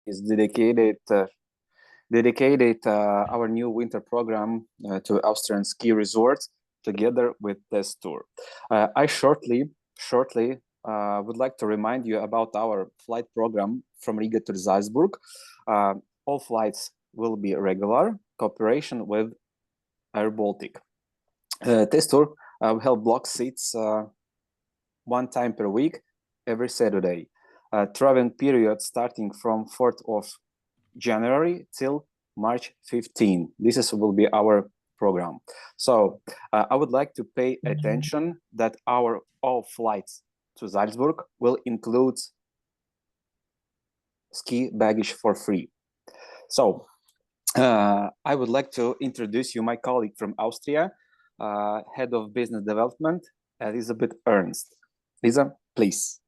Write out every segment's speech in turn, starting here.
is dedicated our new winter program to Austrian ski resorts together with Test Tour. I shortly would like to remind you about our flight program from Riga to Salzburg. All flights will be regular cooperation with Air Baltic. Test Tour will have block seats one time per week, every Saturday. Traveling period starting from 4th of January till March 15. This will be our program. So I would like to pay attention that our all flights to Salzburg will include ski baggage for free. So I would like to introduce you my colleague from Austria, Head of Business Development, Elisabeth Ernst. Lisa, please.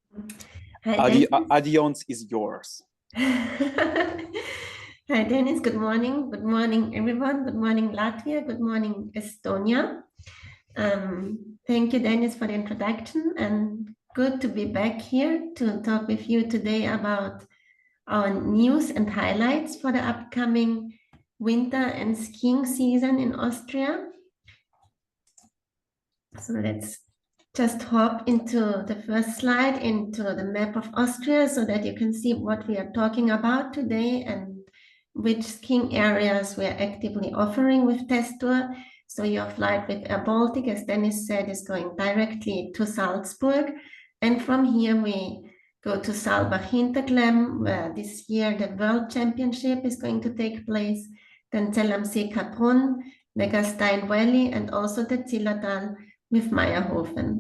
Hi, audience is yours. Hi, Dennis. Good morning. Good morning, everyone. Good morning, Latvia. Good morning, Estonia. Thank you, Dennis, for the introduction, and good to be back here to talk with you today about our news and highlights for the upcoming winter and skiing season in Austria. So let's just hop into the first slide, into the map of Austria, so that you can see what we are talking about today and which skiing areas we are actively offering with Test Tour. So your flight with Air Baltic, as Dennis said, is going directly to Salzburg. And from here we go to Saalbach-Hinterklemm, where this year the World Championship is going to take place. Then Zell am See Kaprun, the Gastein Valley, and also the Zillertal with Meierhofen.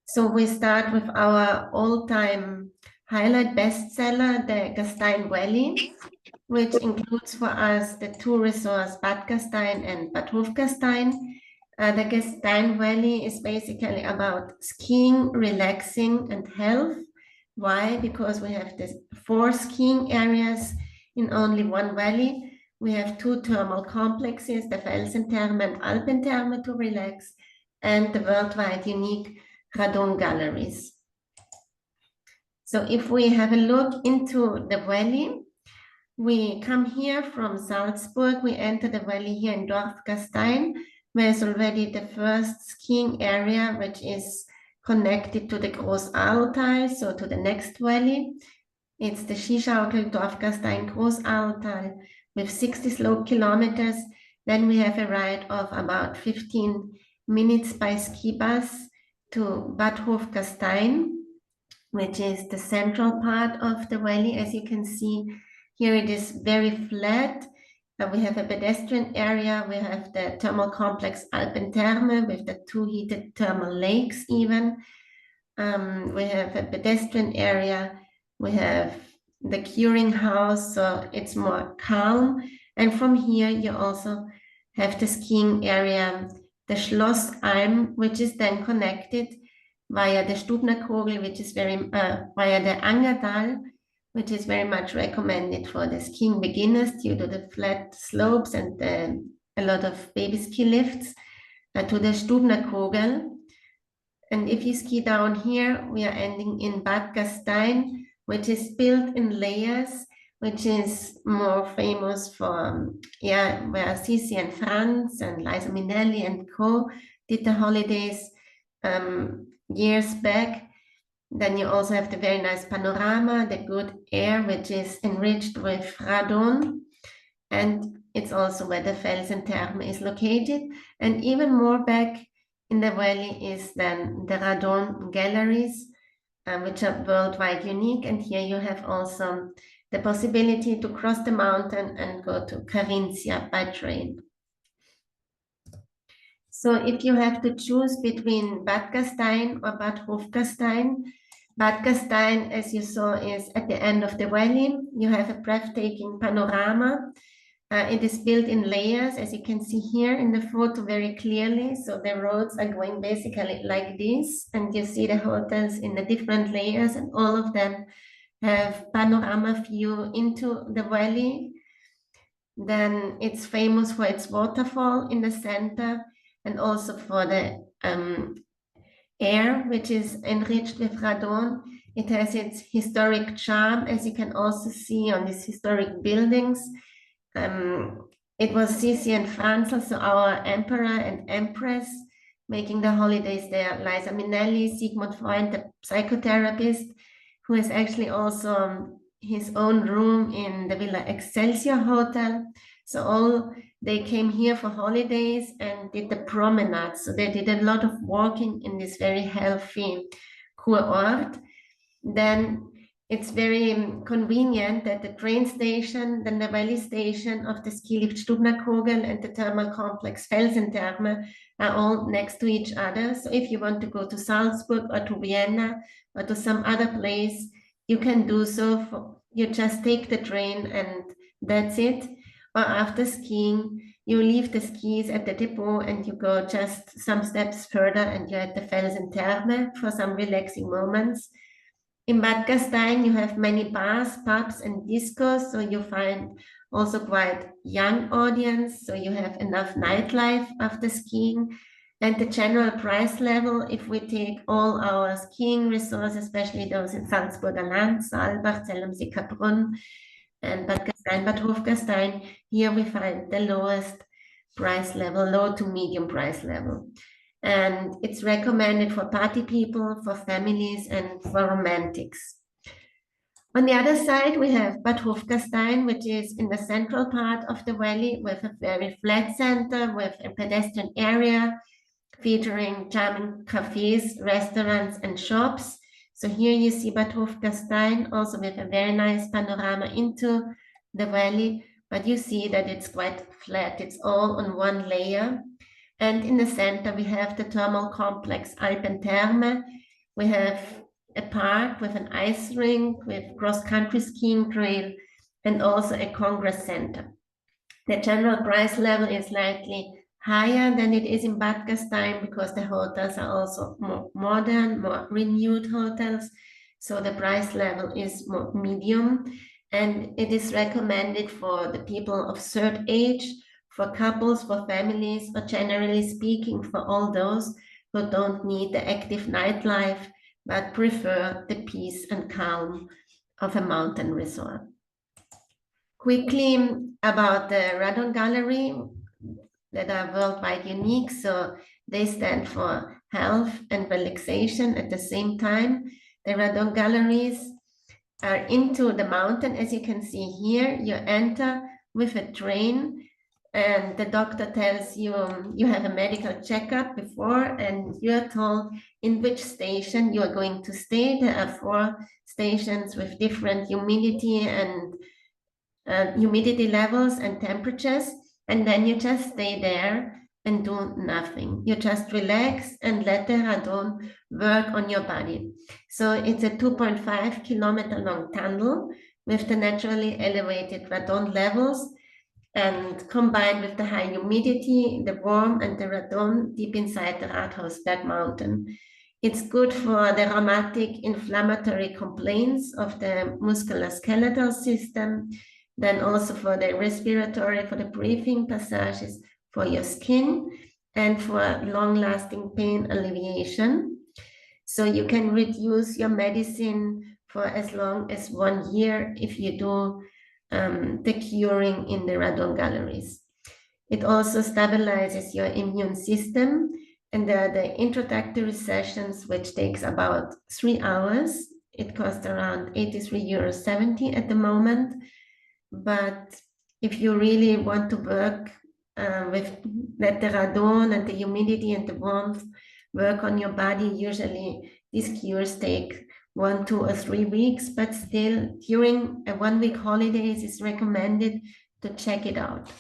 So we start with our all-time highlight bestseller, the Gastein Valley, which includes for us the two resorts, Bad Gastein and Bad Hofgastein. The Gastein Valley is basically about skiing, relaxing, and health. Why? Because we have the 4 skiing areas in only one valley. We have 2 thermal complexes, the Felsentherme and Alpentherme to relax, and the worldwide unique Radon galleries. So if we have a look into the valley, we come here from Salzburg, we enter the valley here in Dorfgastein, where is already the first skiing area, which is connected to the Großahrtal, so to the next valley. It's the Skischaukel Dorfgastein Großahrtal with 60 slope kilometers. Then we have a ride of about 15 minutes by ski bus to Bad Hofgastein, which is the central part of the valley. As you can see, here it is very flat. We have a pedestrian area. We have the thermal complex Alpentherme with the 2 heated thermal lakes even. We have a pedestrian area. We have the curing house, so it's more calm. And from here, you also have the skiing area, the Schloss Alm, which is then connected via the Stubnerkogel, which is via the Angertal, which is very much recommended for the skiing beginners due to the flat slopes and a lot of baby ski lifts, to the Stubnerkogel. And if you ski down here, we are ending in Bad Gastein, which is built in layers, which is more famous for, where Sisi and Franz and Liza Minnelli and co. did the holidays years back. Then you also have the very nice panorama, the good air, which is enriched with radon. And it's also where the Felsentherme is located. And even more back in the valley is then the radon galleries, which are worldwide unique. And here you have also the possibility to cross the mountain and go to Carinthia by train. So if you have to choose between Bad Gastein or Bad Hofgastein, Bad Gastein, as you saw, is at the end of the valley. You have a breathtaking panorama. It is built in layers, as you can see here in the photo very clearly. So the roads are going basically like this, and you see the hotels in the different layers, and all of them have panorama view into the valley. Then it's famous for its waterfall in the center, and also for the air, which is enriched with radon. It has its historic charm, as you can also see on these historic buildings. It was Sissi and Franzl, so our emperor and empress, making the holidays there. Liza Minnelli, Sigmund Freud, the psychotherapist, who has actually also his own room in the Villa Excelsior Hotel. So they came here for holidays and did the promenade. So they did a lot of walking in this very healthy Kurort. Then it's very convenient that the train station, the Nowelli station of the ski lift Stubnerkogel and the thermal complex Felsentherme are all next to each other. So if you want to go to Salzburg or to Vienna or to some other place, you can do so. You just take the train and that's it. Or after skiing, you leave the skis at the depot and you go just some steps further and you're at the Felsentherme for some relaxing moments. In Bad Gastein, you have many bars, pubs, and discos, so you find also quite young audience, so you have enough nightlife after skiing. And the general price level, if we take all our skiing resorts, especially those in Salzburger Land, Saalbach, Zell am See, Kaprun, and Bad Gastein, Bad Hofgastein, here we find the lowest price level, low to medium price level. And it's recommended for party people, for families, and for romantics. On the other side, we have Bad Hofgastein, which is in the central part of the valley with a very flat center, with a pedestrian area, featuring charming cafes, restaurants, and shops. So here you see Bad Hofgastein, also with a very nice panorama into the valley, but you see that it's quite flat. It's all on one layer. And in the center, we have the thermal complex Alpentherme. We have a park with an ice rink, with cross-country skiing trail, and also a congress center. The general price level is slightly higher than it is in Bad Gastein because the hotels are also more modern, more renewed hotels. So the price level is more medium, and it is recommended for the people of third age, for couples, for families, or generally speaking, for all those who don't need the active nightlife, but prefer the peace and calm of a mountain resort. Quickly about the Radon Gallery that are worldwide unique. So they stand for health and relaxation at the same time. The Radon Galleries are into the mountain. As you can see here, you enter with a train and the doctor tells you you have a medical checkup before and you're told in which station you are going to stay. There are 4 stations with different humidity and humidity levels and temperatures, and then you just stay there and do nothing. You just relax and let the radon work on your body. So it's a 2.5 kilometer long tunnel with the naturally elevated radon levels, and combined with the high humidity, the warmth, and the radon deep inside the Rathausberg mountain. It's good for the rheumatic inflammatory complaints of the musculoskeletal system, then also for the respiratory, for the breathing passages, for your skin, and for long-lasting pain alleviation. So you can reduce your medicine for as long as 1 year if you do the curing in the Radon Galleries. It also stabilizes your immune system, and there are the introductory sessions, which takes about 3 hours. It costs around 83 euros 70 at the moment. But if you really want to work let the radon and the humidity and the warmth work on your body, usually these cures take 1, 2, or 3 weeks, but still during a 1-week holidays is recommended to check it out.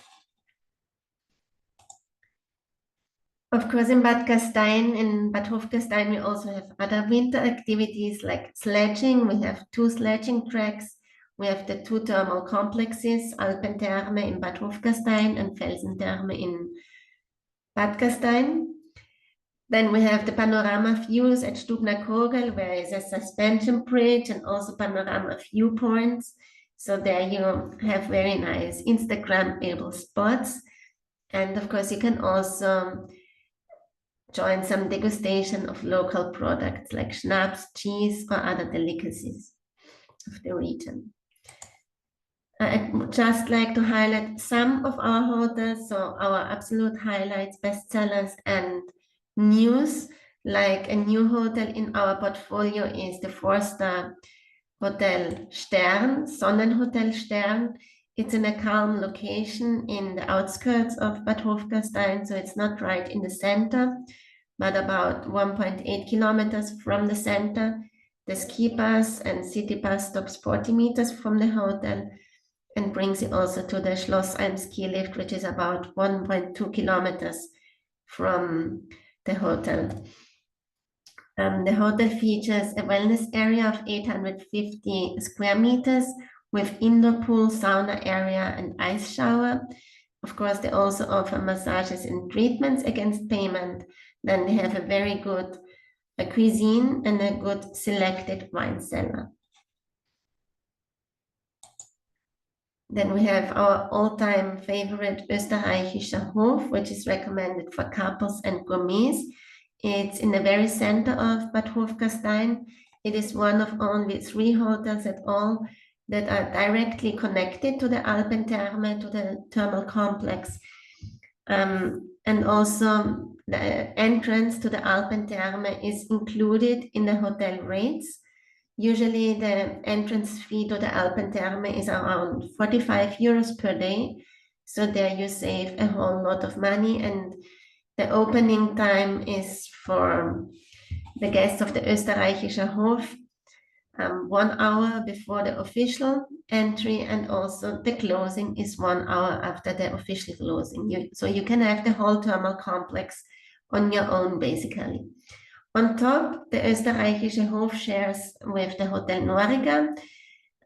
Of course, in Bad Gastein, in Bad Hofgastein, we also have other winter activities like sledging. We have 2 sledging tracks. We have the 2 thermal complexes, Alpentherme in Bad Hofgastein and Felsentherme in Bad Gastein. Then we have the panorama views at Stubnerkogel, where is a suspension bridge and also panorama viewpoints. So there you have very nice Instagram-able spots. And of course, you can also join some degustation of local products like schnapps, cheese, or other delicacies of the region. I'd just like to highlight some of our hotels, so our absolute highlights, bestsellers, and news. Like a new hotel in our portfolio is the 4-star Hotel Stern, Sonnenhotel Stern. It's in a calm location in the outskirts of Bad Hofgastein, so it's not right in the center, but about 1.8 kilometers from the center. The ski pass and city pass stops 40 meters from the hotel and brings you also to the Schlossalm ski lift, which is about 1.2 kilometers from the hotel. The hotel features a wellness area of 850 square meters with indoor pool, sauna area, and ice shower. Of course, they also offer massages and treatments against payment. Then they have a very good cuisine and a good selected wine cellar. Then we have our all-time favorite Österreichischer Hof, which is recommended for couples and gourmets. It's in the very center of Bad Hofgastein. It is one of only 3 hotels at all that are directly connected to the Alpentherme, to the thermal complex. And also the entrance to the Alpentherme is included in the hotel rates. Usually the entrance fee to the Alpentherme is around 45 euros per day. So there you save a whole lot of money, and the opening time is for the guests of the Österreichischer Hof 1 hour before the official entry, and also the closing is 1 hour after the official closing. So you can have the whole thermal complex on your own, basically. On top, the Österreichische Hof shares with the Hotel Noriga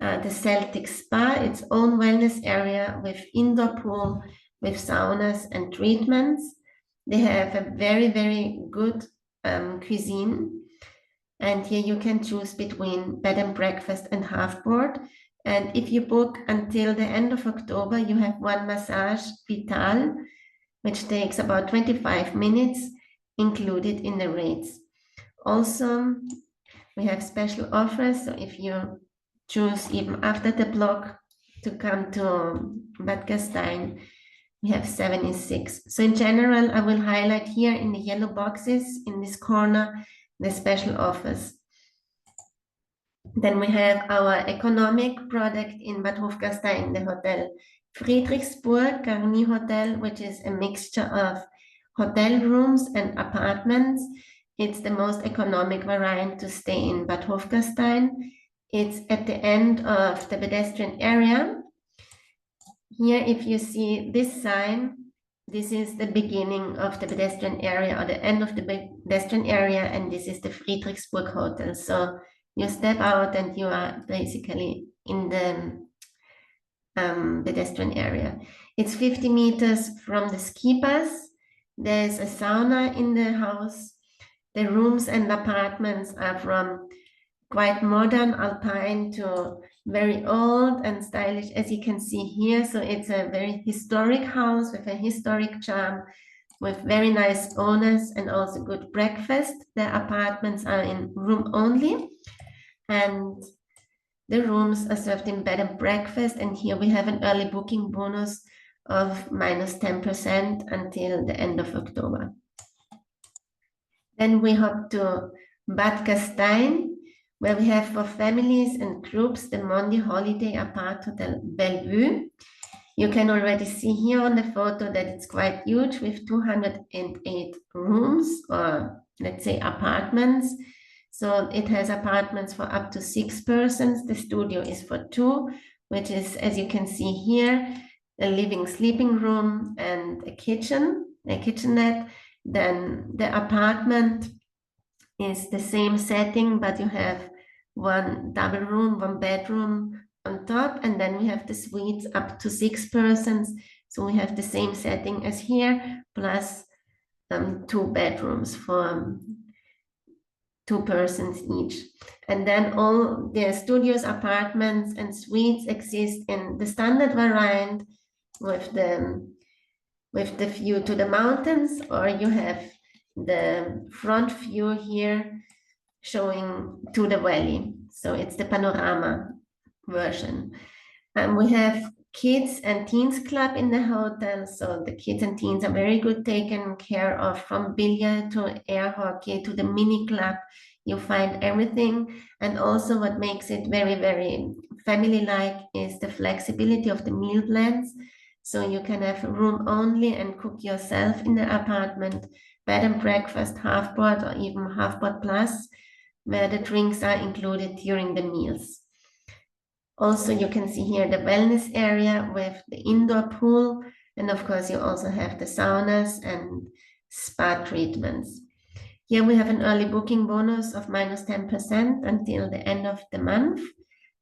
the Celtic Spa, its own wellness area with indoor pool, with saunas and treatments. They have a very, very good cuisine. And here you can choose between bed and breakfast and half board. And if you book until the end of October, you have 1 massage Vital, which takes about 25 minutes, included in the rates. Also, we have special offers. So if you choose even after the block to come to Bad Gastein, we have 76. So in general, I will highlight here in the yellow boxes in this corner the special offers. Then we have our economic product in Bad Hofgastein, the Hotel Friedrichsburg Garni Hotel, which is a mixture of hotel rooms and apartments. It's the most economic variant to stay in Bad Hofgastein. It's at the end of the pedestrian area. Here, if you see this sign, this is the beginning of the pedestrian area, or the end of the pedestrian area, and this is the Friedrichsburg Hotel. So you step out and you are basically in the pedestrian area. It's 50 meters from the ski pass. There's a sauna in the house. The rooms and apartments are from quite modern alpine to very old and stylish, as you can see here. So it's a very historic house with a historic charm, with very nice owners and also good breakfast. The apartments are in room only, and the rooms are served in bed and breakfast. And here we have an early booking bonus of -10% until the end of October. Then we hop to Bad Gastein, where we have for families and groups the Mondi Holiday Apart Hotel Bellevue. You can already see here on the photo that it's quite huge, with 208 rooms, or let's say apartments. So it has apartments for up to 6 persons. The studio is for 2, which is, as you can see here, a living sleeping room and a kitchenette. Then the apartment is the same setting, but you have 1 double room, 1 bedroom on top, and then we have the suites up to 6 persons. So we have the same setting as here, plus 2 bedrooms for 2 persons each. And then all the studios, apartments, and suites exist in the standard variant with the view to the mountains, or you have the front view here showing to the valley. So it's the panorama version. And we have kids and teens club in the hotel. So the kids and teens are very good taken care of, from billiard to air hockey to the mini club. You find everything. And also what makes it very, very family-like is the flexibility of the meal plans. So you can have room only and cook yourself in the apartment, bed and breakfast, half board or even half board plus, where the drinks are included during the meals. Also, you can see here the wellness area with the indoor pool. And of course, you also have the saunas and spa treatments. Here we have an early booking bonus of -10% until the end of the month.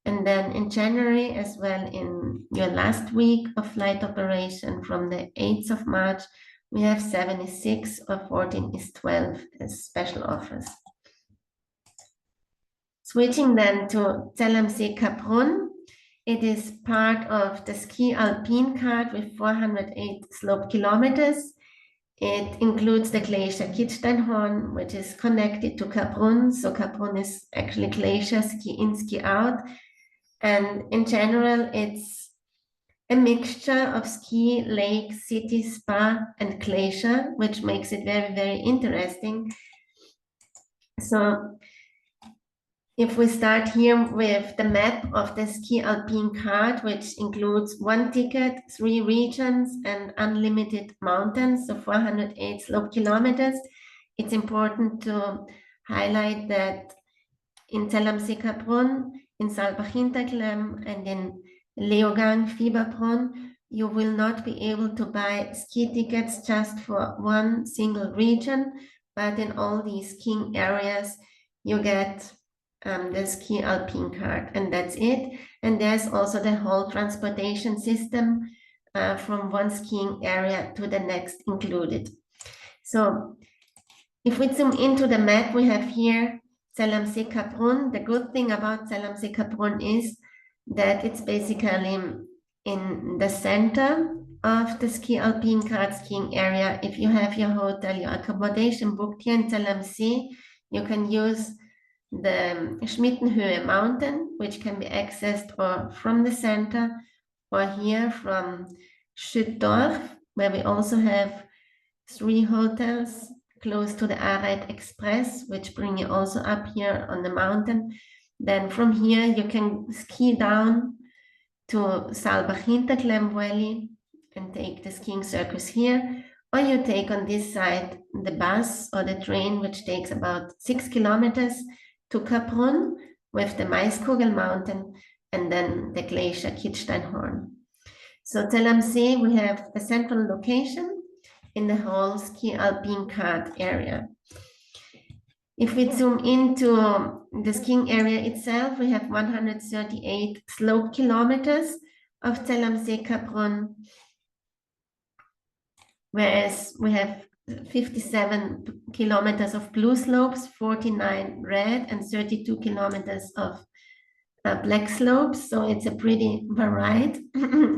And then in January, as well in your last week of flight operation from the 8th of March, we have 76 or 14 is 12 as special offers. Switching then to Zell am See Kaprun, it is part of the ski alpine card with 408 slope kilometers. It includes the glacier Kitzsteinhorn, which is connected to Kaprun. So Kaprun is actually glacier, ski in, ski out. And in general, it's a mixture of ski, lake, city, spa, and glacier, which makes it very, very interesting. So if we start here with the map of the ski alpine card, which includes 1 ticket, 3 regions, and unlimited mountains, so 408 slope kilometers, it's important to highlight that in Zell am See Kaprun, in Saalbach Hinterklemm, and in Leogang Fieberbrunn, you will not be able to buy ski tickets just for one single region, but in all these skiing areas, you get the ski alpine card, and that's it. And there's also the whole transportation system from one skiing area to the next included. So if we zoom into the map, we have here Zell am See Kaprun. The good thing about Zell am See Kaprun is that it's basically in the center of the ski alpine card skiing area. If you have your hotel, your accommodation booked here in Zell am See, you can use the Schmittenhöhe mountain, which can be accessed or from the center or here from Schüttdorf, where we also have 3 hotels close to the Aareit Express, which bring you also up here on the mountain. Then from here, you can ski down to Saalbach Hinterklemm Valley and take the skiing circus here, or you take on this side the bus or the train, which takes about 6 kilometers to Kaprun with the Maiskogel mountain and then the glacier Kitzsteinhorn. So Zell am See, we have a central location in the whole ski alpine card area. If we zoom into the skiing area itself, we have 138 slope kilometers of Zell am See Kaprun, whereas we have 57 kilometers of blue slopes, 49 red, and 32 kilometers of black slopes. So it's a pretty varied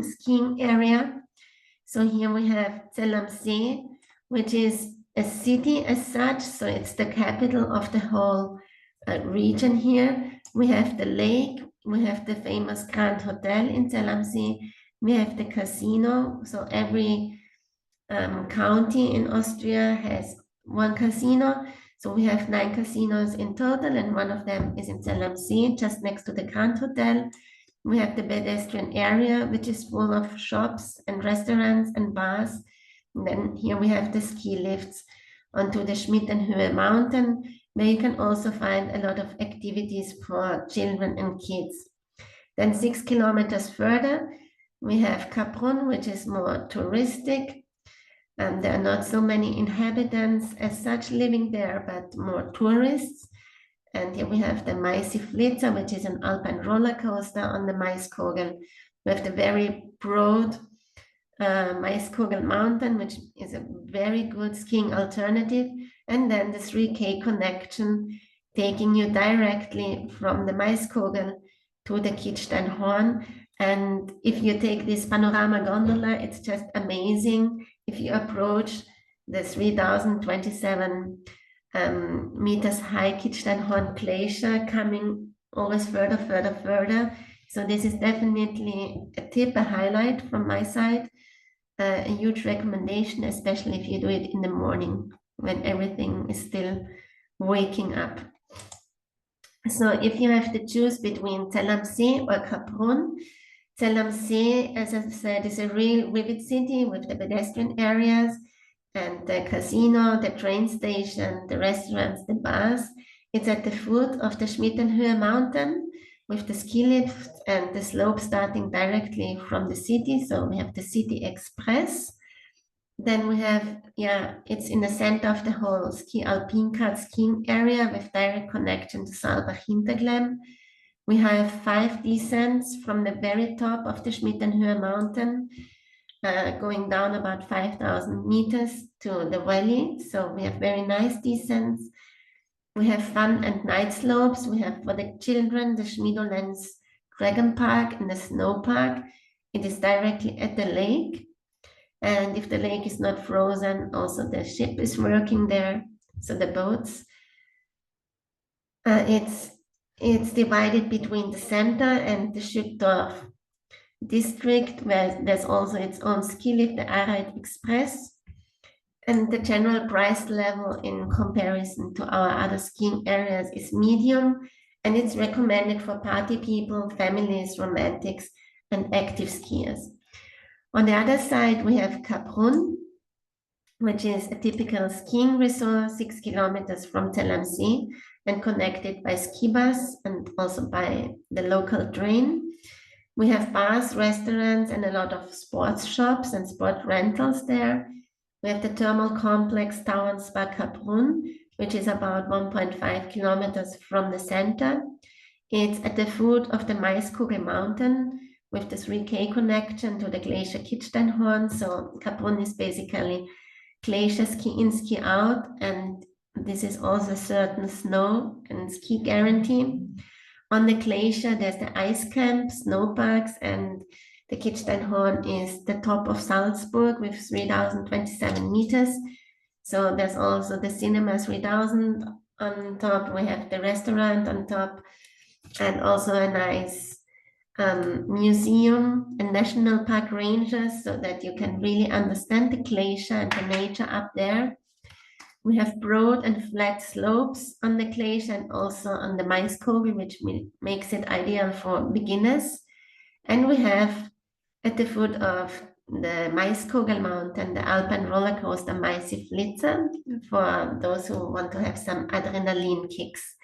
skiing area. So here we have Zell am See, which is a city as such. So it's the capital of the whole region here. We have the lake, we have the famous Grand Hotel in Zell am See, we have the casino. So every county in Austria has one casino. So we have 9 casinos in total, and one of them is in Zell am See, just next to the Grand Hotel. We have the pedestrian area, which is full of shops and restaurants and bars. And then here we have the ski lifts onto the Schmittenhöhe mountain, where you can also find a lot of activities for children and kids. Then 6 kilometers further, we have Kaprun, which is more touristic. And there are not so many inhabitants as such living there, but more tourists. And here we have the Maisiflitzer, which is an alpine roller coaster on the Maiskogel. We have the very broad Maiskogel mountain, which is a very good skiing alternative. And then the 3K connection, taking you directly from the Maiskogel to the Kitzsteinhorn. And if you take this panorama gondola, it's just amazing. If you approach the 3,027 meters high Kitzsteinhorn Glacier coming always further. So this is definitely a tip, a highlight from my side, a huge recommendation, especially if you do it in the morning when everything is still waking up. So if you have to choose between Zell am See or Kaprun, Zell am See, as I said, is a real vivid city with the pedestrian areas and the casino, the train station, the restaurants, the bars. It's at the foot of the Schmittenhöhe mountain with the ski lift and the slope starting directly from the city. So we have the City Express. Then we have, it's in the center of the whole ski alpine kart skiing area with direct connection to Saalbach Hinterglemm. We have 5 descents from the very top of the Schmittenhöhe mountain, going down about 5,000 meters to the valley. So we have very nice descents. We have fun and night slopes. We have for the children, the Schmiedolenz Dragon Park and the Snow Park. It is directly at the lake. And if the lake is not frozen, also the ship is working there. So the boats. It's divided between the center and the Schüttdorf district, where there's also its own ski lift, the Aarheid Express. And the general price level in comparison to our other skiing areas is medium, and it's recommended for party people, families, romantics, and active skiers. On the other side, we have Kaprun, which is a typical skiing resort, 6 kilometers from Zell am See, and connected by ski bus and also by the local train. We have bars, restaurants, and a lot of sports shops and sport rentals there. We have the thermal complex Tauernspa Kaprun, which is about 1.5 kilometers from the center. It's at the foot of the Maiskogel mountain with the 3K connection to the glacier Kitzsteinhorn. So Kaprun is basically glacier ski in, ski out, and this is also a certain snow and ski guarantee. On the glacier, there's the ice camp, snow parks, and the Kitzsteinhorn is the top of Salzburg with 3,027 meters. So there's also the cinema 3,000 on top. We have the restaurant on top, and also a nice museum and national park rangers, so that you can really understand the glacier and the nature up there. We have broad and flat slopes on the glacier and also on the Maiskogel, which makes it ideal for beginners. And we have at the foot of the Maiskogel mountain, the Alpine roller coaster Maisi Flitzer, for those who want to have some adrenaline kicks.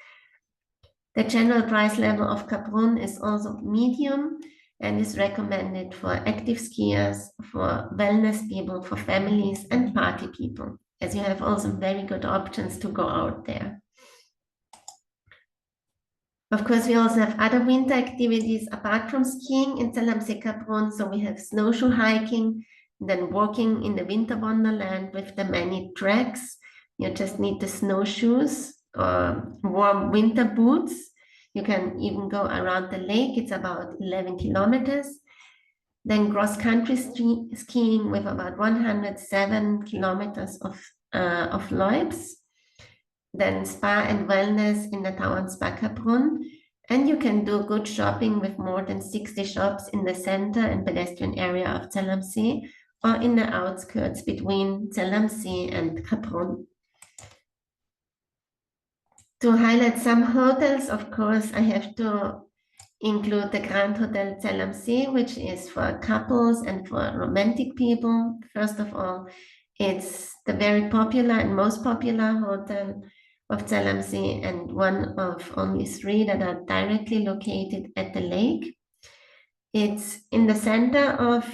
The general price level of Kaprun is also medium and is recommended for active skiers, for wellness people, for families and party people, as you have also very good options to go out there. Of course, we also have other winter activities apart from skiing in Zell am See Kaprun. So we have snowshoe hiking, then walking in the winter wonderland with the many tracks. You just need the snowshoes or warm winter boots. You can even go around the lake. It's about 11 kilometers. Then cross-country skiing with about 107 kilometers of Loibs. Then spa and wellness in the Tauernspa Kaprun. And you can do good shopping with more than 60 shops in the center and pedestrian area of Zell am See, or in the outskirts between Zell am See and Kaprun. To highlight some hotels, of course, I have to include the Grand Hotel Zell am See, which is for couples and for romantic people. First of all, it's the very popular and most popular hotel of Zell am See, and one of only 3 that are directly located at the lake. It's in the center of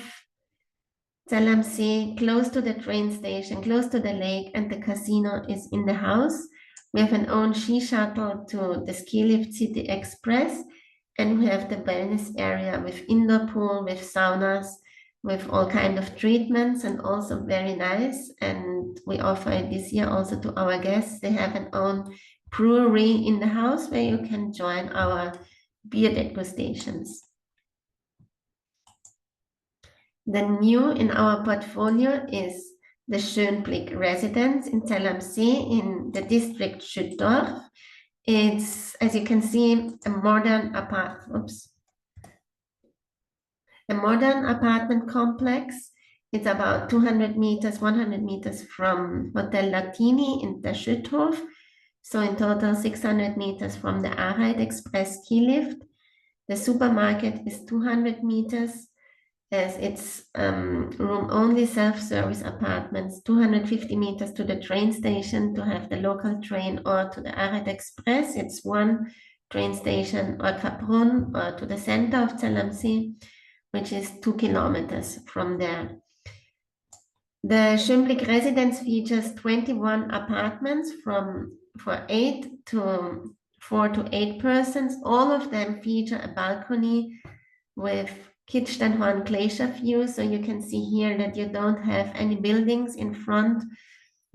Zell am See, close to the train station, close to the lake, and the casino is in the house. We have an own ski shuttle to the ski lift City Express, and we have the wellness area with indoor pool, with saunas, with all kinds of treatments, and also very nice. And we offer it this year also to our guests. They have an own brewery in the house where you can join our beer degustations. The new in our portfolio is the Schönblick residence in Zell am See in the district Schüttorf. It's, as you can see, a modern apartment complex. It's about 200 meters, 100 meters from Hotel Latini in the Schüttorf. So in total, 600 meters from the Aarheid Express ski lift. The supermarket is 200 meters, as it's room-only self-service apartments, 250 meters to the train station to have the local train, or to the Aarheid Express. It's one train station, or Kaprun, or to the center of Zell am See, which is 2 kilometers from there. The Schönblick residence features 21 apartments for 4 to 8 persons. All of them feature a balcony with Kitzsteinhorn glacier view. So you can see here that you don't have any buildings in front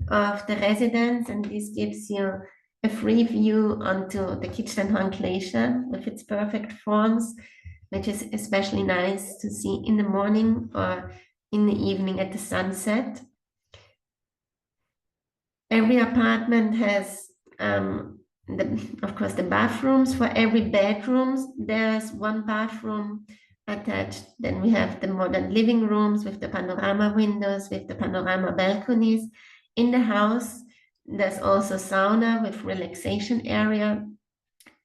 of the residence, and this gives you a free view onto the Kitzsteinhorn glacier with its perfect forms, which is especially nice to see in the morning or in the evening at the sunset. Every apartment has, of course, the bathrooms. For every bedrooms, there's one bathroom attached. Then we have the modern living rooms with the panorama windows, with the panorama balconies. In the house, there's also sauna with relaxation area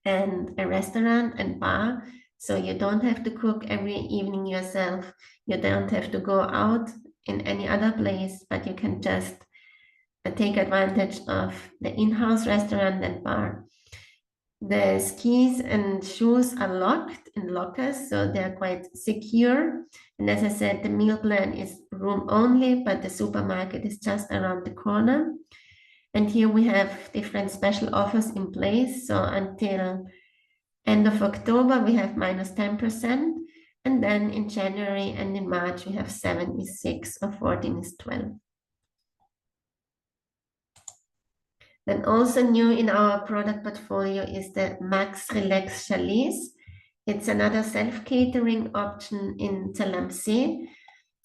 and a restaurant and bar. So you don't have to cook every evening yourself. You don't have to go out in any other place, but you can just take advantage of the in-house restaurant and bar. The skis and shoes are locked in lockers, so they're quite secure. And as I said, the meal plan is room only, but the supermarket is just around the corner. And here we have different special offers in place. So until end of October, we have minus 10%. And then in January and in March, we have 7 is 6 or 14 is 12. Then also new in our product portfolio is the Max Relax Chalets. It's another self-catering option in Zell am See.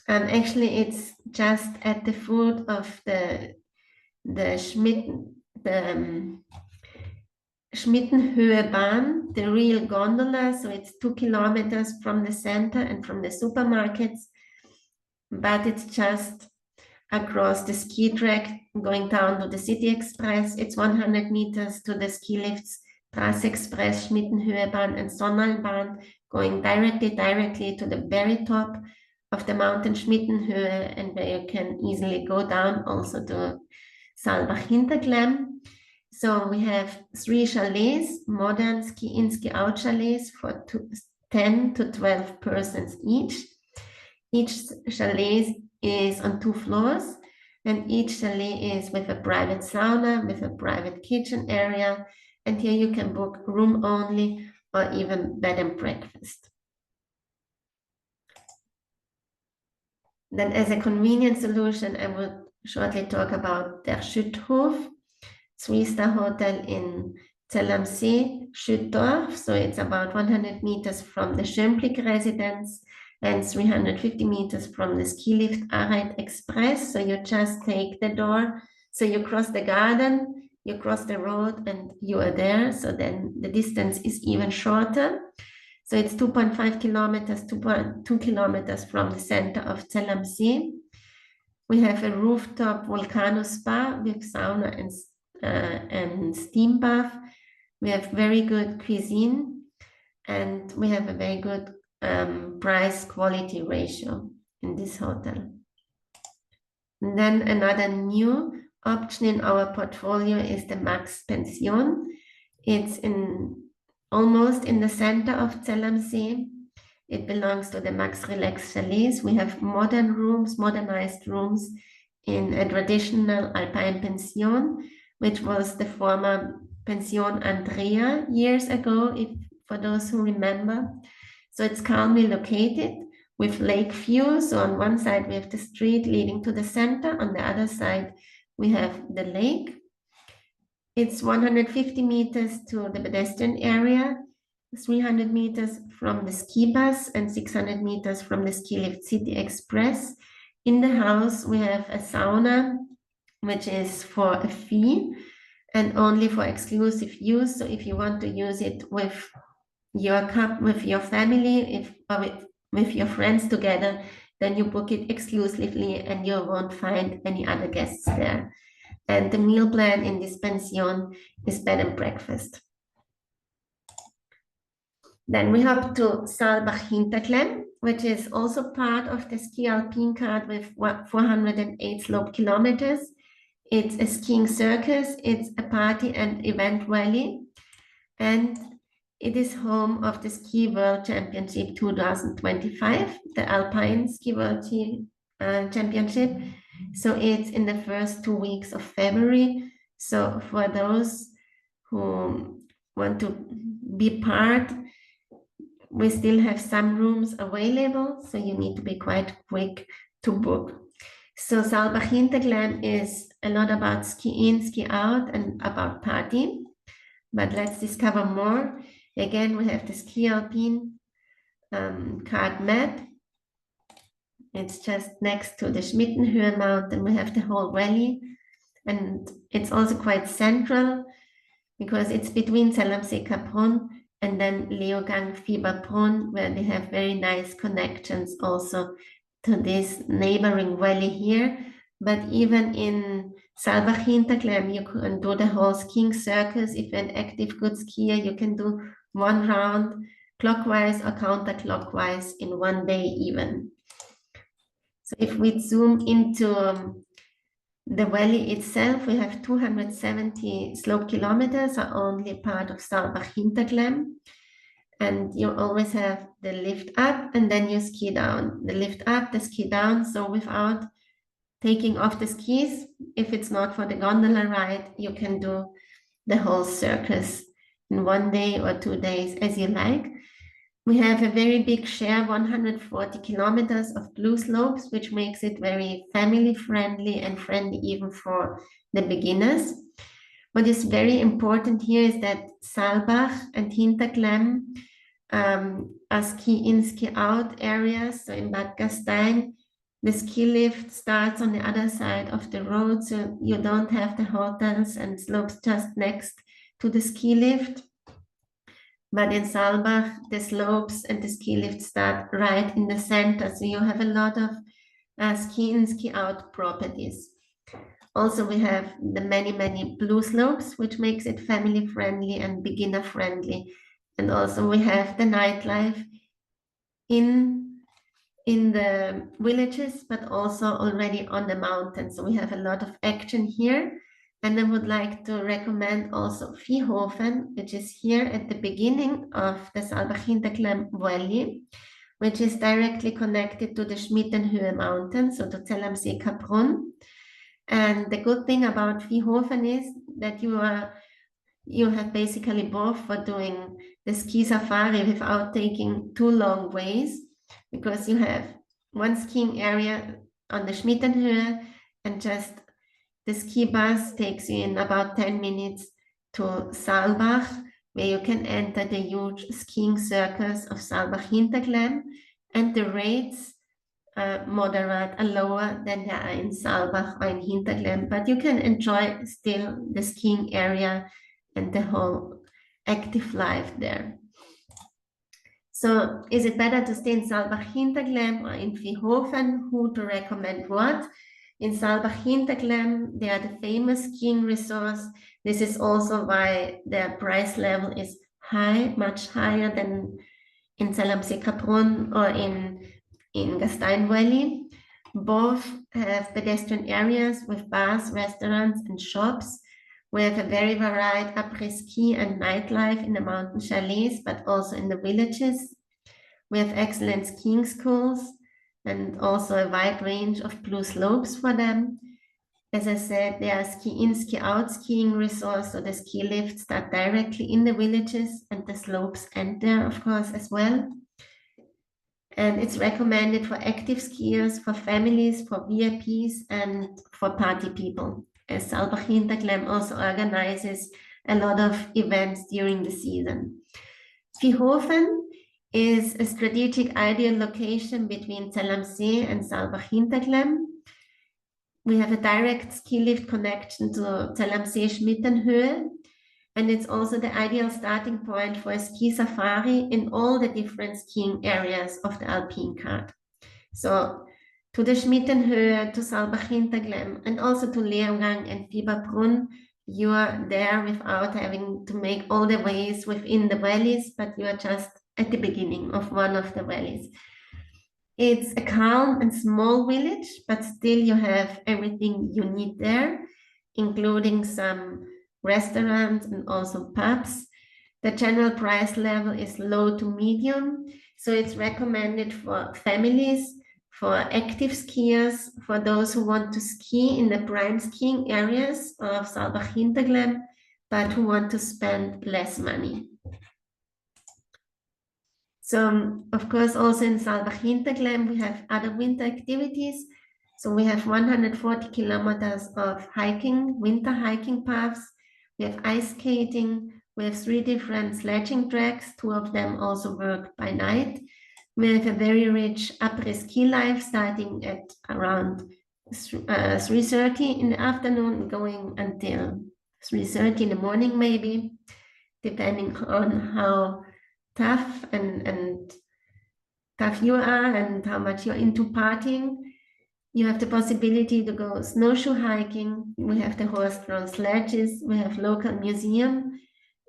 Actually, it's just at the foot of the Schmittenhöhebahn, the real gondola. So it's 2 kilometers from the center and from the supermarkets, but it's just across the ski track going down to the City Express. It's 100 meters to the ski lifts, Trasse Express, Schmittenhöhebahn and Sonnenbahn, going directly to the very top of the mountain Schmittenhöhe, and where you can easily go down also to Saalbach Hinterglemm. So we have 3 chalets, modern ski-in, ski-out chalets for 10 to 12 persons each. Each chalet is on 2 floors, and each chalet is with a private sauna, with a private kitchen area, and here you can book room only or even bed and breakfast. Then as a convenient solution, I will shortly talk about Der Schüthof, 3-star hotel in Zell am See, Schüttorf. So it's about 100 meters from the Schönblick residence and 350 meters from the ski lift Aarheid Express. So you just take the door. So you cross the garden, you cross the road, and you are there. So then the distance is even shorter. So it's 2.5 kilometers, 2.2 kilometers from the center of Zell am See. We have a rooftop volcano spa with sauna and steam bath. We have very good cuisine, and we have a very good price-quality ratio in this hotel. And then another new option in our portfolio is the Max Pension. It's almost in the center of Zell am See. It belongs to the Max Relax Chalets. We have modern rooms, modernized rooms in a traditional Alpine pension, which was the former Pension Andrea years ago, for those who remember. So it's calmly located with lake view. So on one side, we have the street leading to the center. On the other side, we have the lake. It's 150 meters to the pedestrian area, 300 meters from the ski bus, and 600 meters from the ski lift City Express. In the house, we have a sauna, which is for a fee and only for exclusive use. So if you want to use it with your family, with your friends together, then you book it exclusively and you won't find any other guests there. And the meal plan in this pension is bed and breakfast. Then we hop to Saalbach Hinterklemm, which is also part of the ski alpine card with 408 slope kilometers. It's a skiing circus, it's a party and event valley, and it is home of the Ski World Championship 2025, the Alpine Ski World Championship. So it's in the first 2 weeks of February. So for those who want to be part, we still have some rooms available, so you need to be quite quick to book. So Saalbach Hinterklemm is a lot about ski in, ski out, and about party. But let's discover more. Again, we have the ski alpine card map. It's just next to the Schmittenhöhe mountain. We have the whole valley, and it's also quite central because it's between Zell am See Kaprun and then Leogang Fieberbrunn, where they have very nice connections also to this neighboring valley here. But even in Saalbach Hinterklemm, you can do the whole skiing circus. If you're an active good skier, you can do one round clockwise or counterclockwise in one day even. So if we zoom into the valley itself, we have 270 slope kilometers are only part of Saalbach Hinterklemm. And you always have the lift up and then you ski down. The lift up, the ski down. So without taking off the skis, if it's not for the gondola ride, you can do the whole circus in 1 day or 2 days as you like. We have a very big share, 140 kilometers of blue slopes, which makes it very family friendly and friendly even for the beginners. What is very important here is that Saalbach and Hinterklemm are ski in, ski out areas. So in Bad Gastein, the ski lift starts on the other side of the road, so you don't have the hotels and slopes just next to the ski lift. But in Saalbach, the slopes and the ski lift start right in the center, so you have a lot of ski in, ski out properties. Also, we have the many blue slopes, which makes it family friendly and beginner friendly. And also we have the nightlife in the villages, but also already on the mountains. So we have a lot of action here. And I would like to recommend also Viehofen, which is here at the beginning of the Saalbach Hinterklemm Valley, which is directly connected to the Schmittenhöhe mountain, so to Zell am See Kaprun. And the good thing about Viehofen is that you have basically both for doing the ski safari without taking too long ways, because you have one skiing area on the Schmittenhöhe and just the ski bus takes you in about 10 minutes to Saalbach, where you can enter the huge skiing circus of Saalbach Hinterklemm, and the rates are moderate and lower than they are in Saalbach or in Hinterklemm, but you can enjoy still the skiing area and the whole active life there. So is it better to stay in Saalbach Hinterklemm or in Viehofen? Who to recommend what? In Saalbach Hinterklemm, they are the famous skiing resorts. This is also why their price level is high, much higher than in Zell am See Kaprun or in Gastein Valley. Both have pedestrian areas with bars, restaurants, and shops. We have a very varied après-ski and nightlife in the mountain chalets, but also in the villages. We have excellent skiing schools and also a wide range of blue slopes for them. As I said, they are ski in, ski out skiing resorts, so the ski lifts start directly in the villages and the slopes end there, of course, as well. And it's recommended for active skiers, for families, for VIPs, and for party people, as Saalbach Hinterklemm also organizes a lot of events during the season. Viehofen is a strategic ideal location between Zell am See and Saalbach-Hinterglemm. We have a direct ski lift connection to Zell am See Schmittenhöhe, and it's also the ideal starting point for a ski safari in all the different skiing areas of the Alpine Card. So to the Schmittenhöhe, to Saalbach-Hinterglemm, and also to Leogang and Fieberbrunn, you are there without having to make all the ways within the valleys, but you are just at the beginning of one of the valleys. It's a calm and small village, but still you have everything you need there, including some restaurants and also pubs. The general price level is low to medium, so it's recommended for families, for active skiers, for those who want to ski in the prime skiing areas of Saalbach-Hinterglemm, but who want to spend less money. So, of course, also in Saalbach-Hinterglemm, we have other winter activities. So we have 140 kilometers of hiking, winter hiking paths. We have ice skating. We have 3 different sledging tracks. 2 of them also work by night. We have a very rich après-ski life starting at around 3:30 in the afternoon, going until 3:30 in the morning, maybe, depending on how tough and tough you are and how much you're into partying. You have the possibility to go snowshoe hiking. We have the horse-drawn sledges. We have local museum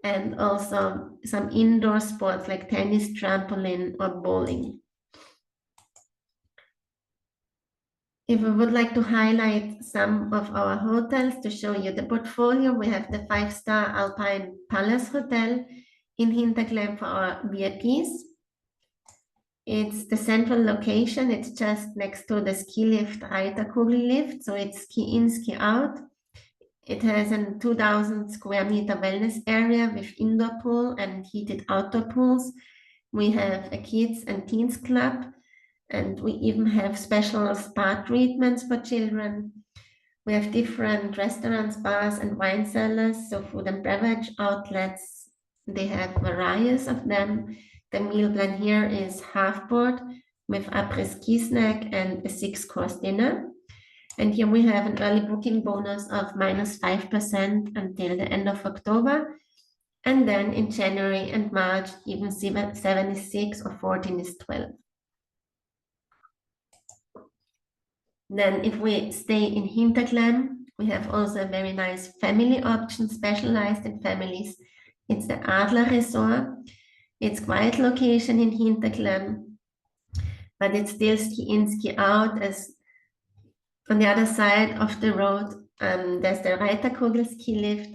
and also some indoor sports like tennis, trampoline, or bowling. If we would like to highlight some of our hotels to show you the portfolio, we have the 5-star Alpine Palace Hotel in Hinterglemm for our VIPs. It's the central location. It's just next to the ski lift, Reiterkugel lift. So it's ski in, ski out. It has a 2,000 square meter wellness area with indoor pool and heated outdoor pools. We have a kids and teens club, and we even have special spa treatments for children. We have different restaurants, bars, and wine cellars, so food and beverage outlets. They have various of them. The meal plan here is half board with après-ski snack and a 6-course dinner. And here we have an early booking bonus of -5% until the end of October. And then in January and March, even 76 or 14 is 12. Then if we stay in Hinterglemm, we have also a very nice family option specialized in families. It's the Adler Resort. It's quiet location in Hinterglemm, but it's still ski in, ski out, as on the other side of the road, there's the Reiterkugel ski lift.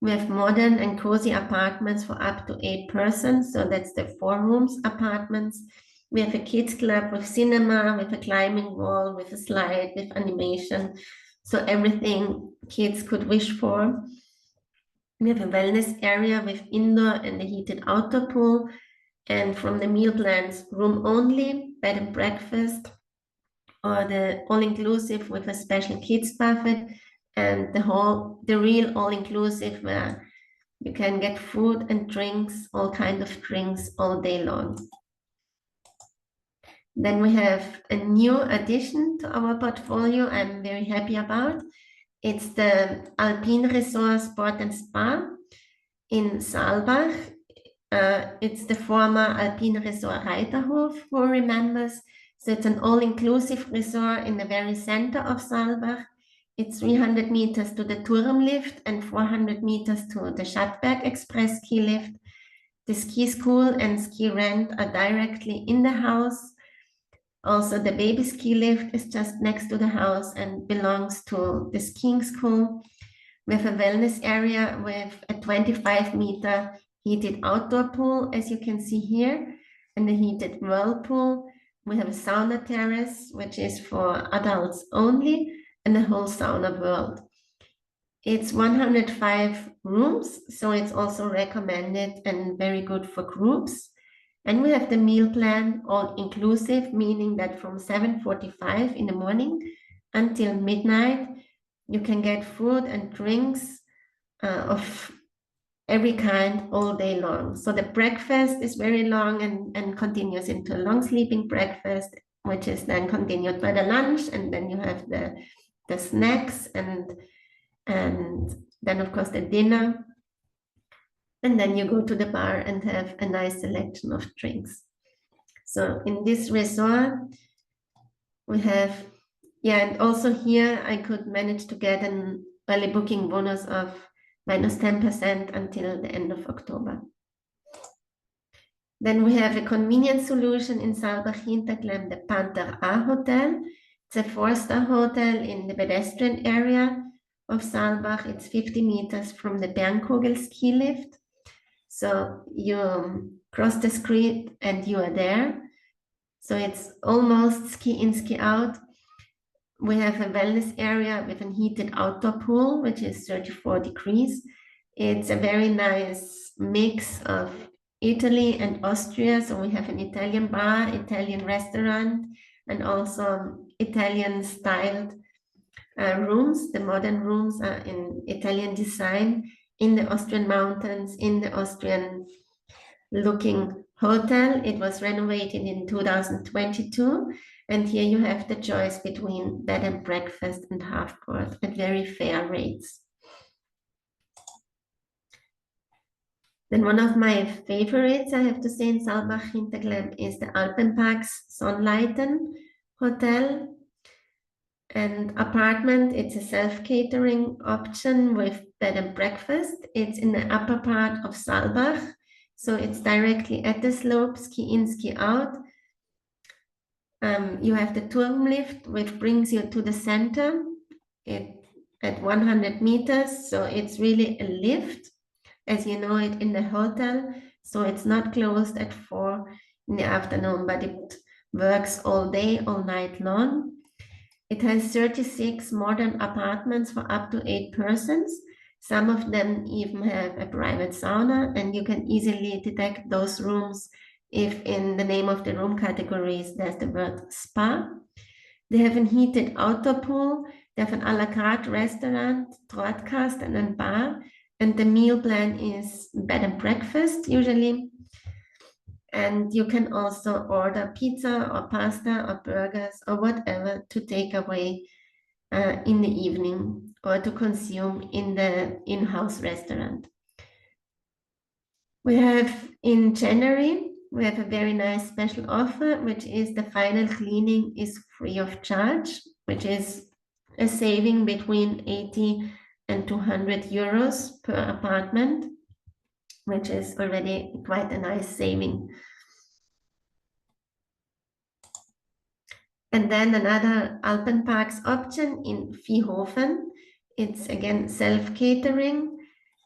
We have modern and cozy apartments for up to 8 persons. So that's the 4 rooms apartments. We have a kids club with cinema, with a climbing wall, with a slide, with animation. So everything kids could wish for. We have a wellness area with indoor and a heated outdoor pool. And from the meal plans, room only, bed and breakfast, or the all-inclusive with a special kids buffet, and the real all-inclusive where you can get food and drinks, all kinds of drinks all day long. Then we have a new addition to our portfolio I'm very happy about. It's the Alpine Resort Sport and Spa in Saalbach. It's the former Alpine Resort Reiterhof, who remembers. So it's an all-inclusive resort in the very center of Saalbach. It's 300 meters to the Turm lift and 400 meters to the Schattberg Express ski lift. The ski school and ski rent are directly in the house. Also, the baby ski lift is just next to the house and belongs to the skiing school. We have a wellness area with a 25-meter heated outdoor pool, as you can see here, and a heated whirlpool. We have a sauna terrace, which is for adults only, and a whole sauna world. It's 105 rooms, so it's also recommended and very good for groups. And we have the meal plan, all inclusive, meaning that from 7:45 in the morning until midnight, you can get food and drinks of every kind all day long. So the breakfast is very long and continues into a long sleeping breakfast, which is then continued by the lunch, and then you have the snacks and then of course the dinner. And then you go to the bar and have a nice selection of drinks. So in this resort, we have, and also here I could manage to get an early booking bonus of -10% until the end of October. Then we have a convenient solution in Saalbach-Hinterglemm, the Panther A Hotel. It's a 4-star hotel in the pedestrian area of Saalbach. It's 50 meters from the Bernkogel ski lift. So you cross the street and you are there. So it's almost ski in, ski out. We have a wellness area with a heated outdoor pool, which is 34 degrees. It's a very nice mix of Italy and Austria. So we have an Italian bar, Italian restaurant, and also Italian styled rooms. The modern rooms are in Italian design in the Austrian mountains, in the Austrian looking hotel. It was renovated in 2022. And here you have the choice between bed and breakfast and half court at very fair rates. Then one of my favorites, I have to say, in Saalbach-Hinterglemm is the Alpenparks Sonnleiten Hotel and apartment. It's a self-catering option with bed and breakfast. It's in the upper part of Saalbach. So it's directly at the slope, ski in, ski out. You have the Turm lift, which brings you to the center at 100 meters. So it's really a lift, as you know it in the hotel. So it's not closed at 4 in the afternoon, but it works all day, all night long. It has 36 modern apartments for up to 8 persons. Some of them even have a private sauna, and you can easily detect those rooms if in the name of the room categories there's the word spa. They have a heated outdoor pool. They have an a la carte restaurant, broadcast, and a bar. And the meal plan is bed and breakfast usually. And you can also order pizza or pasta or burgers or whatever to take away in the evening or to consume in the in-house restaurant. We have in January, we have a very nice special offer, which is the final cleaning is free of charge, which is a saving between 80 and 200 euros per apartment, which is already quite a nice saving. And then another Alpenparks option in Viehofen. It's again self-catering.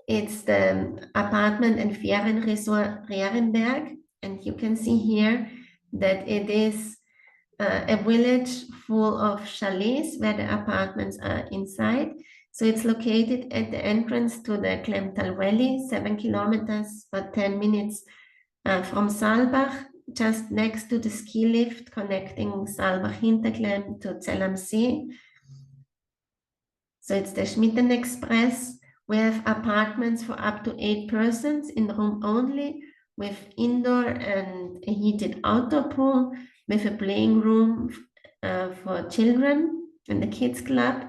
It's the apartment and Ferienresort Rerenberg. And you can see here that it is a village full of chalets where the apartments are inside. So it's located at the entrance to the Klemtal Valley, 7 kilometers or 10 minutes from Saalbach, just next to the ski lift connecting Saalbach-Hinterglemm to Zell am See. So it's the Schmitten Express. We have apartments for up to 8 persons in room only, with indoor and a heated outdoor pool, with a playing room for children and the kids club.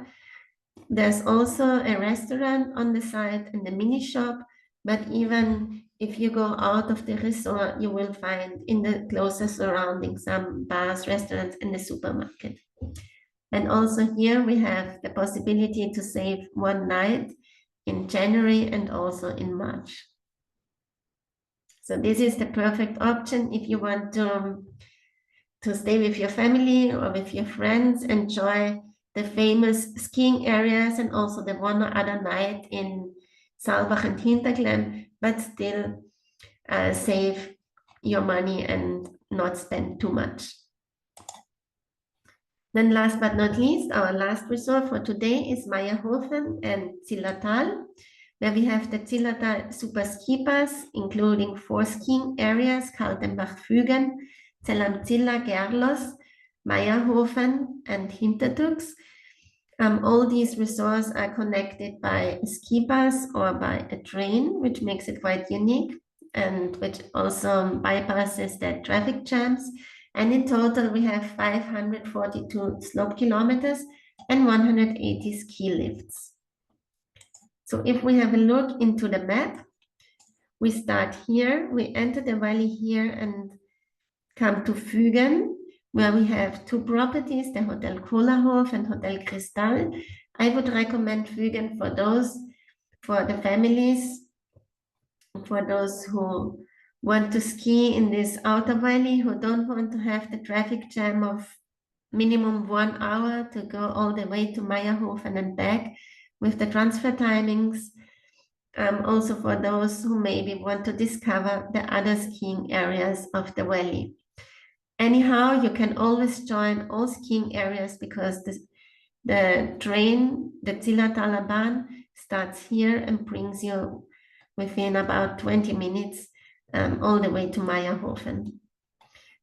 There's also a restaurant on the side and a mini shop, but even if you go out of the resort, you will find in the closer surroundings some bars, restaurants, and the supermarket. And also here we have the possibility to save 1 night in January and also in March. So this is the perfect option if you want to stay with your family or with your friends, enjoy the famous skiing areas and also the one or other night in Saalbach and Hinterglemm, but still save your money and not spend too much. Then last but not least, our last resort for today is Mayerhofen and Zillertal, where we have the Zillertal Super Ski Pass, including 4 skiing areas, Kaltenbach-Fügen, Zell am Ziller, Gerlos, Mayerhofen, and Hintertux. All these resorts are connected by a ski bus or by a train, which makes it quite unique and which also bypasses the traffic jams. And in total, we have 542 slope kilometers and 180 ski lifts. So if we have a look into the map, we start here, we enter the valley here and come to Fügen, where we have two properties, the Hotel Kohlerhof and Hotel Kristall. I would recommend Fügen for the families, for those who want to ski in this outer valley, who don't want to have the traffic jam of minimum 1 hour to go all the way to Meierhofen and back with the transfer timings. Also for those who maybe want to discover the other skiing areas of the valley. Anyhow, you can always join all skiing areas because the train, the Zillertaler Bahn, starts here and brings you within about 20 minutes all the way to Meierhofen.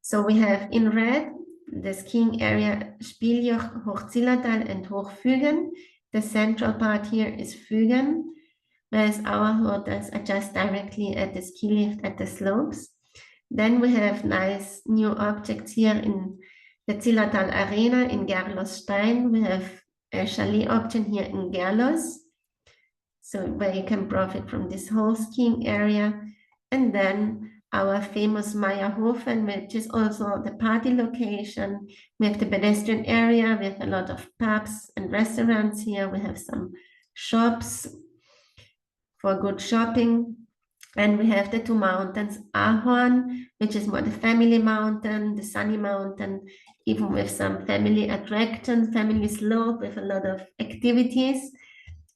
So we have in red the skiing area Spieljoch, Hochzillertal and Hochfügen. The central part here is Fügen, whereas our hotels are just directly at the ski lift at the slopes. Then we have nice new objects here in the Zillertal Arena in Gerlosstein. We have a chalet option here in Gerlos, so where you can profit from this whole skiing area. And then our famous Meierhofen, which is also the party location. We have the pedestrian area with a lot of pubs and restaurants here. We have some shops for good shopping. And we have the two mountains, Ahorn, which is more the family mountain, the sunny mountain, even with some family attraction, family slope with a lot of activities.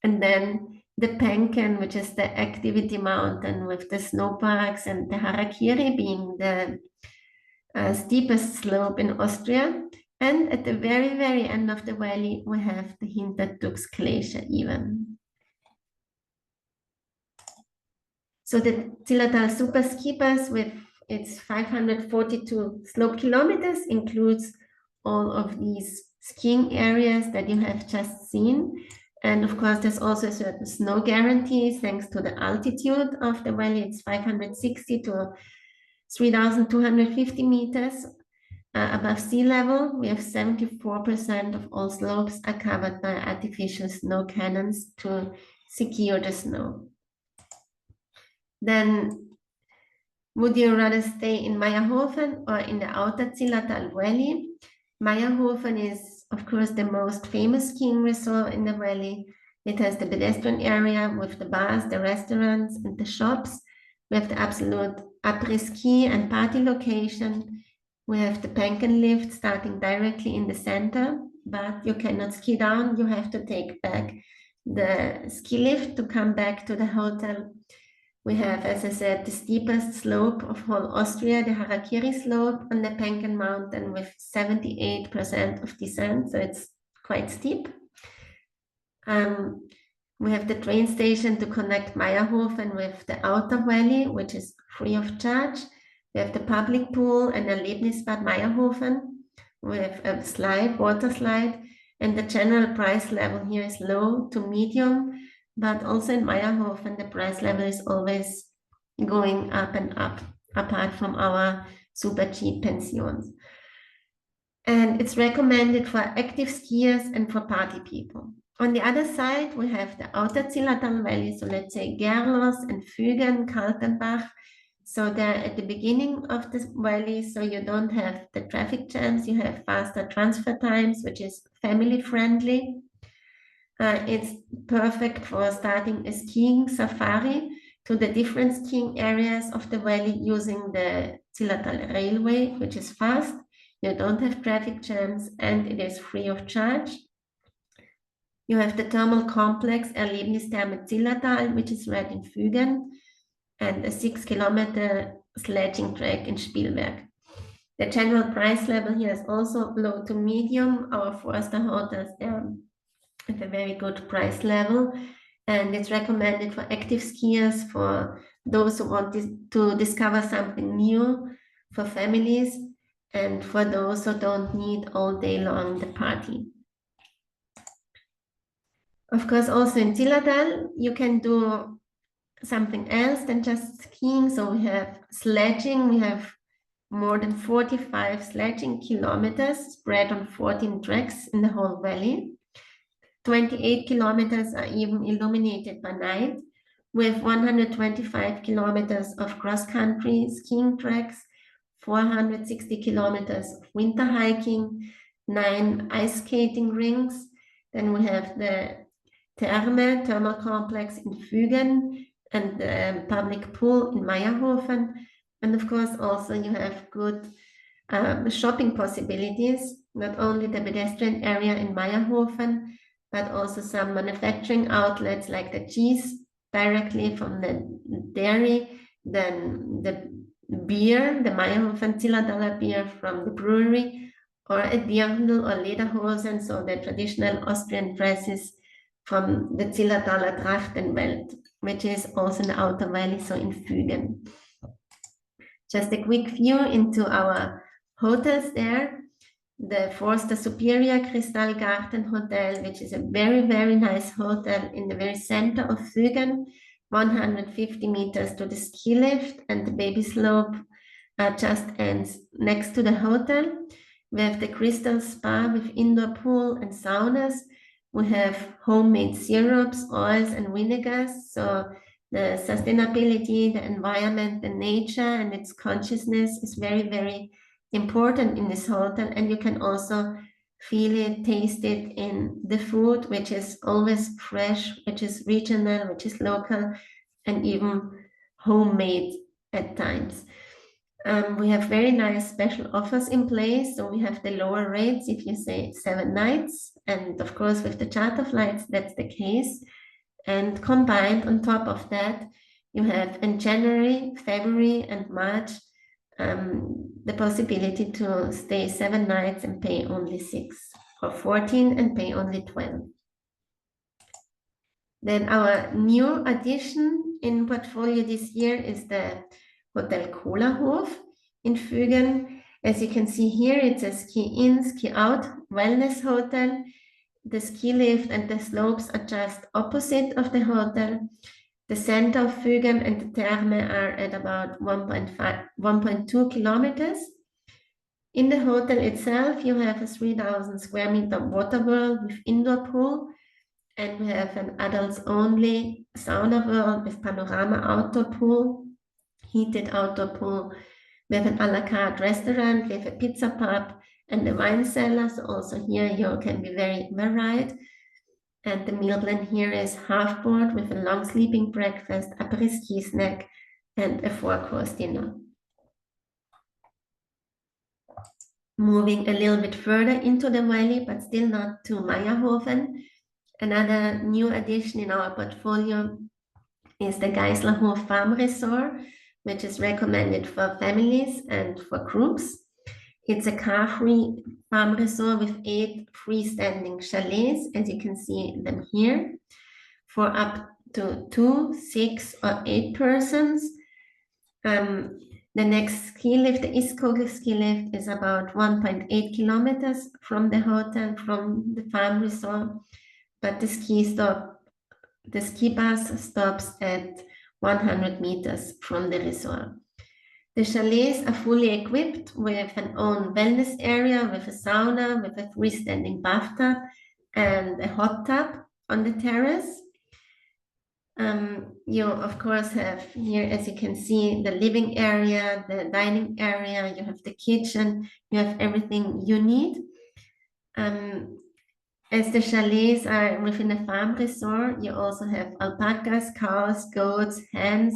And then the Penken, which is the activity mountain with the snow parks, and the Harakiri being the steepest slope in Austria. And at the very, very end of the valley, we have the Hinterdux Glacier even. So the Zillertal Super Ski Pass with its 542 slope kilometers includes all of these skiing areas that you have just seen. And of course, there's also a certain snow guarantee thanks to the altitude of the valley. It's 560 to 3,250 meters above sea level. We have 74% of all slopes are covered by artificial snow cannons to secure the snow. Then would you rather stay in Meierhofen or in the outer Zillertal Valley? Meierhofen is, of course, the most famous skiing resort in the valley. It has the pedestrian area with the bars, the restaurants, and the shops. We have the absolute après-ski and party location. We have the Penken lift starting directly in the center, but you cannot ski down. You have to take back the ski lift to come back to the hotel. We have, as I said, the steepest slope of whole Austria, the Harakiri slope on the Penken mountain with 78% of descent, so it's quite steep. We have the train station to connect Meierhofen with the outer valley, which is free of charge. We have the public pool and Erlebnisbad Meierhofen with a slide, water slide, and the general price level here is low to medium. But also in Meierhofen, the price level is always going up and up, apart from our super cheap pensions. And it's recommended for active skiers and for party people. On the other side, we have the outer Zillertal Valley, so let's say Gerlos and Fügen, Kaltenbach. So they're at the beginning of the valley, so you don't have the traffic jams, you have faster transfer times, which is family friendly. It's perfect for starting a skiing safari to the different skiing areas of the valley using the Zillertal Railway, which is fast. You don't have traffic jams and it is free of charge. You have the thermal complex Erlebnistherme Zillertal, which is right in Fügen, and a 6-kilometer sledging track in Spielberg. The general price level here is also low to medium. Our 4-star hotels, they're at a very good price level, and it's recommended for active skiers, for those who want to discover something new, for families, and for those who don't need all day long the party. Of course, also in Zillertal, you can do something else than just skiing. So we have sledging. We have more than 45 sledging kilometers spread on 14 tracks in the whole valley. 28 kilometers are even illuminated by night, with 125 kilometers of cross-country skiing tracks, 460 kilometers of winter hiking, 9 ice skating rinks. Then we have the thermal complex in Fügen and the public pool in Meierhofen. And of course, also you have good shopping possibilities, not only the pedestrian area in Meierhofen, but also some manufacturing outlets like the cheese directly from the dairy, then the beer, the Meierhofen Zillertaler beer from the brewery, or a Dirndl or Lederhosen, so the traditional Austrian dresses from the Zillertaler Trachtenwelt, which is also in the Outer Valley, so in Fügen. Just a quick view into our hotels there. The Forster Superior Kristallgarten Hotel, which is a very, very nice hotel in the very center of Fügen, 150 meters to the ski lift, and the baby slope just ends next to the hotel. We have the Crystal Spa with indoor pool and saunas. We have homemade syrups, oils, and vinegars. So the sustainability, the environment, the nature, and its consciousness is very, very important in this hotel. And you can also feel it, taste it in the food, which is always fresh, which is regional, which is local, and even homemade at times. We have very nice special offers in place. So we have the lower rates if you say 7 nights. And of course, with the charter flights, that's the case. And combined on top of that, you have in January, February, and March the possibility to stay 7 nights and pay only 6, or 14 and pay only 12. Then our new addition in portfolio this year is the Hotel Kohlerhof in Fügen. As you can see here, it's a ski in, ski out wellness hotel. The ski lift and the slopes are just opposite of the hotel. The center of Fügen and the Therme are at about 1.2 kilometers. In the hotel itself, you have a 3,000 square meter water world with indoor pool, and we have an adults only sauna world with panorama outdoor pool, heated outdoor pool. We have an a la carte restaurant, we have a pizza pub, and the wine cellar. So also here you can be very varied. And the meal plan here is half board with a long sleeping breakfast, après-ski snack, and a 4-course dinner. Moving a little bit further into the valley, but still not to Meierhofen. Another new addition in our portfolio is the Geislerhof Farm Resort, which is recommended for families and for groups. It's a car-free farm resort with 8 freestanding chalets, as you can see them here, for up to 2, 6, or 8 persons. The next ski lift, the Iskogel ski lift, is about 1.8 kilometers from the hotel, from the farm resort, but the ski bus stops at 100 meters from the resort. The chalets are fully equipped with an own wellness area, with a sauna, with a freestanding bathtub, and a hot tub on the terrace. You, of course, have here, as you can see, the living area, the dining area, you have the kitchen, you have everything you need. As the chalets are within a farm resort, you also have alpacas, cows, goats, hens,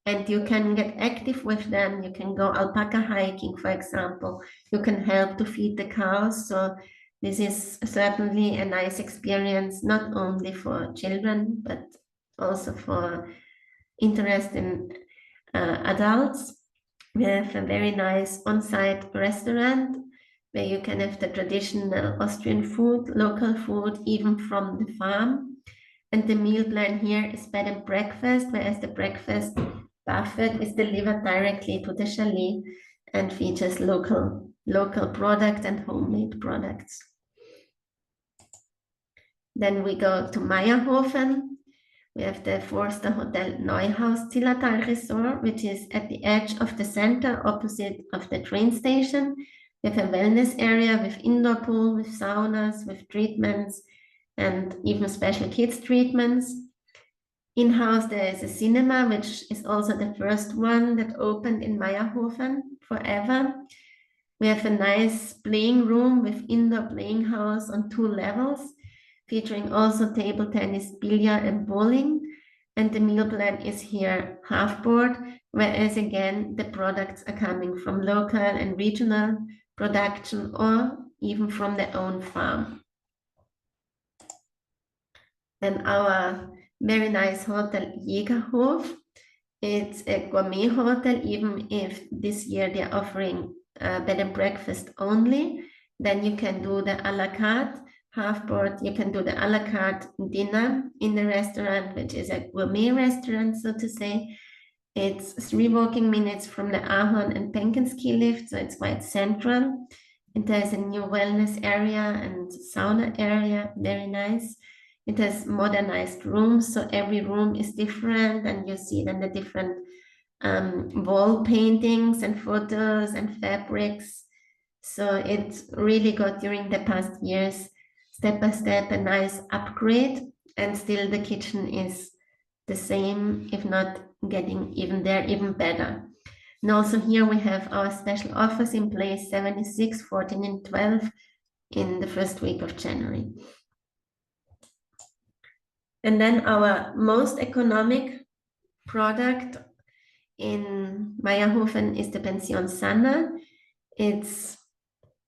and you can get active with them. You can go alpaca hiking, for example. You can help to feed the cows. So this is certainly a nice experience, not only for children, but also for interested adults. We have a very nice on-site restaurant where you can have the traditional Austrian food, local food, even from the farm. And the meal plan here is bed and breakfast, whereas the breakfast buffet is delivered directly to the chalet and features local products and homemade products. Then we go to Meierhofen. We have the Forster Hotel Neuhaus Zillertal Resort, which is at the edge of the center, opposite of the train station. We have a wellness area with indoor pool, with saunas, with treatments, and even special kids treatments. In-house, there is a cinema, which is also the first one that opened in Meierhofen forever. We have a nice playing room with indoor playing house on 2 levels, featuring also table tennis, billiard, and bowling. And the meal plan is here half board, whereas again, the products are coming from local and regional production or even from their own farm. And our very nice hotel Jägerhof, it's a gourmet hotel, even if this year they're offering bed and breakfast only. Then you can do the a la carte half board, you can do the a la carte dinner in the restaurant, which is a gourmet restaurant, so to say. It's 3 walking minutes from the Ahorn and Penken ski lift, so it's quite central. And there's a new wellness area and sauna area, very nice. It has modernized rooms, so every room is different, and you see then the different wall paintings and photos and fabrics. So it really got, during the past years, step by step, a nice upgrade, and still the kitchen is the same, if not getting even better. And also here we have our special offers in place, 76, 14, and 12 in the first week of January. And then our most economic product in Meierhofen is the Pension Sanna. It's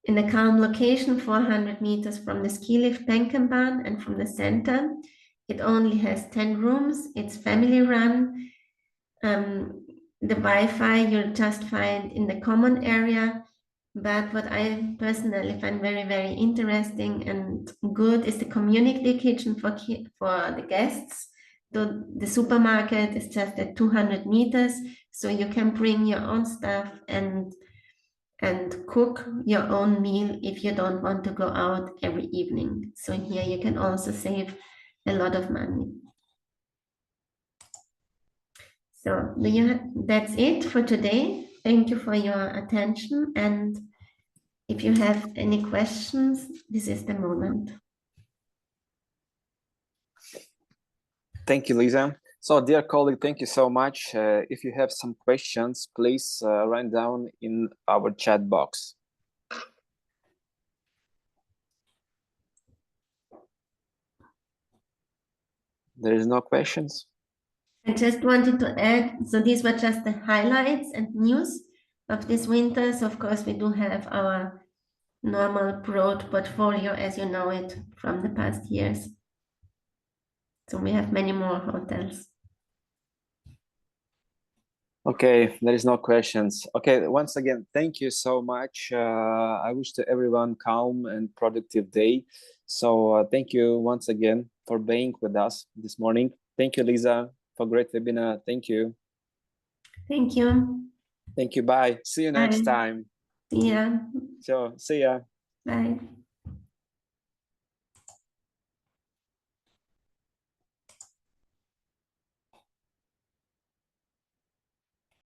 in a calm location, 400 meters from the ski lift Penkenbahn and from the center. It only has 10 rooms. It's family run. The Wi-Fi you'll just find in the common area. But what I personally find very, very interesting and good is the community kitchen for the guests. The supermarket is just at 200 meters, so you can bring your own stuff and cook your own meal if you don't want to go out every evening. So here you can also save a lot of money. So that's it for today. Thank you for your attention. And if you have any questions, this is the moment. Thank you, Lisa. So, dear colleague, thank you so much. If you have some questions, please write down in our chat box. There is no questions? I just wanted to add, so these were just the highlights and news of this winter. So of course we do have our normal broad portfolio as you know it from the past years. So we have many more hotels. Okay, there is no questions. Okay, once again, thank you so much. I wish to everyone calm and productive day. So thank you once again for being with us this morning. Thank you, Lisa, for great webinar. Thank you. Thank you. Thank you. Bye. See you next time. See ya. So, see ya. Bye.